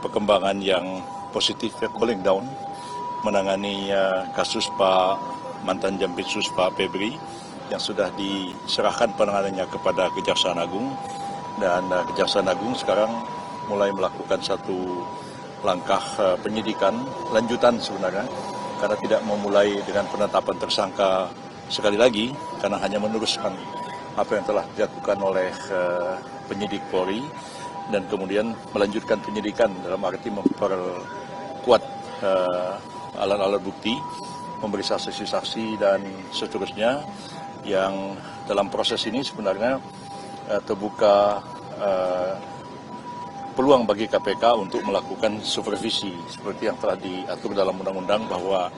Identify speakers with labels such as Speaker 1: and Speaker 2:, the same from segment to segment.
Speaker 1: perkembangan yang positif, cooling down, menangani kasus Pak mantan Jampitsus Pak Febri yang sudah diserahkan penanganannya kepada Kejaksaan Agung, dan Kejaksaan Agung sekarang mulai melakukan satu langkah penyidikan lanjutan sebenarnya, karena tidak memulai dengan penetapan tersangka sekali lagi, karena hanya meneruskan apa yang telah dilakukan oleh penyidik Polri, dan kemudian melanjutkan penyidikan dalam arti memperkuat alat-alat bukti, memeriksa saksi-saksi dan seterusnya, yang dalam proses ini sebenarnya terbuka peluang bagi KPK untuk melakukan supervisi seperti yang telah diatur dalam undang-undang, bahwa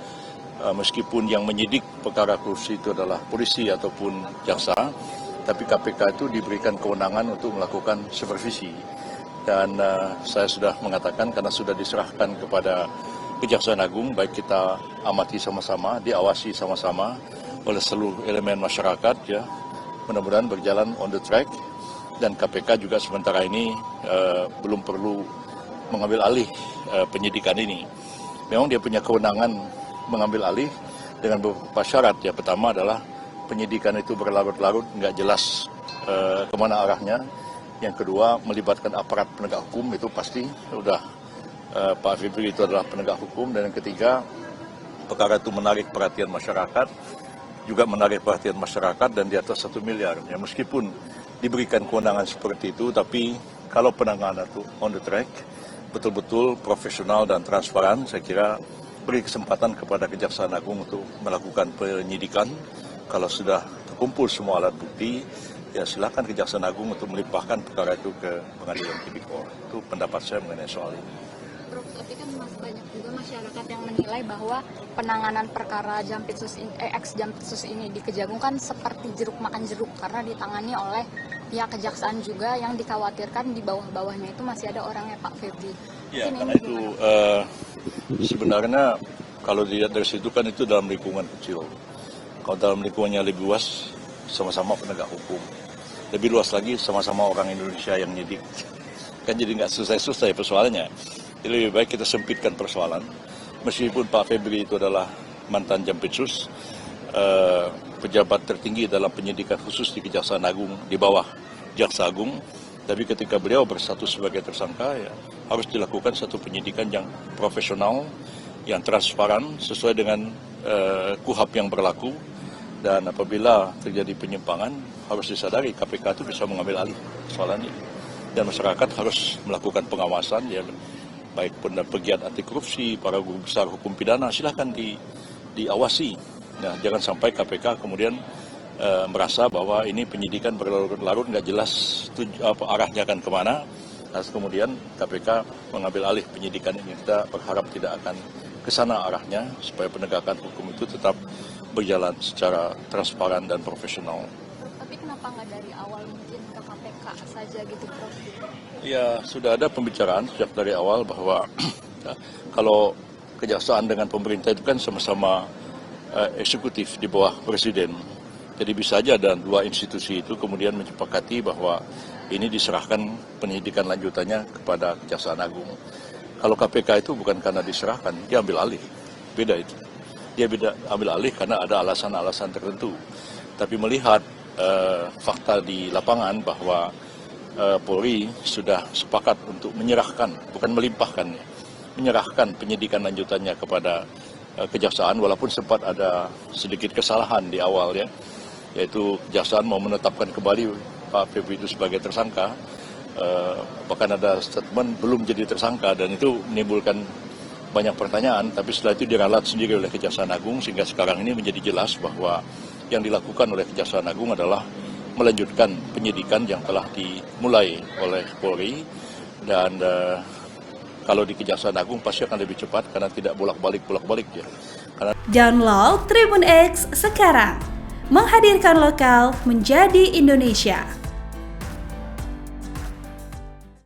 Speaker 1: meskipun yang menyidik perkara korupsi itu adalah polisi ataupun jaksa, tapi KPK itu diberikan kewenangan untuk melakukan supervisi. Dan saya sudah mengatakan, karena sudah diserahkan kepada Kejaksaan Agung, baik kita amati sama-sama, diawasi sama-sama oleh seluruh elemen masyarakat, ya, mudah-mudahan berjalan on the track, dan KPK juga sementara ini belum perlu mengambil alih penyidikan ini. Memang dia punya kewenangan mengambil alih dengan beberapa syarat, ya. Pertama adalah penyidikan itu berlarut-larut, nggak jelas kemana arahnya. Yang kedua, melibatkan aparat penegak hukum, itu pasti sudah Pak Febri itu adalah penegak hukum. Dan yang ketiga, perkara itu menarik perhatian masyarakat, juga menarik perhatian masyarakat, dan di atas 1 miliar. Ya, meskipun diberikan kewenangan seperti itu, tapi kalau penanganan itu on the track, betul-betul profesional dan transparan, saya kira beri kesempatan kepada Kejaksaan Agung untuk melakukan penyidikan. Kalau sudah terkumpul semua alat bukti, ya silakan Kejaksaan Agung untuk melimpahkan perkara itu ke Pengadilan Tipikor. Itu pendapat saya mengenai soal ini.
Speaker 2: Prof, tapi kan banyak juga masyarakat yang menilai bahwa penanganan perkara ex-Jampitsus ini di Kejagung kan seperti jeruk makan jeruk, karena ditangani oleh pihak kejaksaan juga, yang dikhawatirkan di bawah-bawahnya itu masih ada orangnya Pak Febri.
Speaker 1: Ya, karena itu sebenarnya kalau dilihat dari situ kan itu dalam lingkungan kecil. Kalau dalam lingkungannya lebih luas, sama-sama penegak hukum. Lebih luas lagi, sama-sama orang Indonesia yang nyidik. Kan jadi nggak selesai-selesai persoalannya. Jadi lebih baik kita sempitkan persoalan. Meskipun Pak Febri itu adalah mantan Jampitsus, pejabat tertinggi dalam penyidikan khusus di Kejaksaan Agung, di bawah Jaksa Agung, tapi ketika beliau berstatus sebagai tersangka, ya harus dilakukan satu penyidikan yang profesional, yang transparan, sesuai dengan KUHAP yang berlaku. Dan apabila terjadi penyimpangan, harus disadari KPK itu bisa mengambil alih persoalan ini. Dan masyarakat harus melakukan pengawasan, ya, baik pegiat anti korupsi, para guru besar hukum pidana, silahkan diawasi. Nah, jangan sampai KPK kemudian merasa bahwa ini penyidikan berlarut-larut, nggak jelas arahnya akan kemana. Lalu kemudian KPK mengambil alih penyidikan ini. Kita berharap tidak akan ke sana arahnya, supaya penegakan hukum itu tetap berjalan secara transparan dan profesional.
Speaker 2: Tapi kenapa nggak dari awal mungkin ke KPK saja gitu, Prof?
Speaker 1: Ya, sudah ada pembicaraan sejak dari awal bahwa kalau kejaksaan dengan pemerintah itu kan sama-sama eksekutif di bawah presiden. Jadi bisa aja ada dua institusi itu kemudian menyepakati bahwa ini diserahkan penyidikan lanjutannya kepada Kejaksaan Agung. Kalau KPK itu bukan karena diserahkan, dia ambil alih. Beda itu. Dia ambil alih karena ada alasan-alasan tertentu. Tapi melihat fakta di lapangan bahwa Polri sudah sepakat untuk menyerahkan, bukan melimpahkan, menyerahkan penyidikan lanjutannya kepada Kejaksaan, walaupun sempat ada sedikit kesalahan di awal, ya, yaitu Kejaksaan mau menetapkan kembali Pak Febri itu sebagai tersangka, bahkan ada statement belum jadi tersangka, dan itu menimbulkan banyak pertanyaan. Tapi setelah itu diralat sendiri oleh Kejaksaan Agung, sehingga sekarang ini menjadi jelas bahwa yang dilakukan oleh Kejaksaan Agung adalah melanjutkan penyidikan yang telah dimulai oleh Polri, dan kalau di Kejaksaan Agung pasti akan lebih cepat karena tidak bolak-balik ya.
Speaker 3: Download Tribun X sekarang, menghadirkan lokal menjadi Indonesia.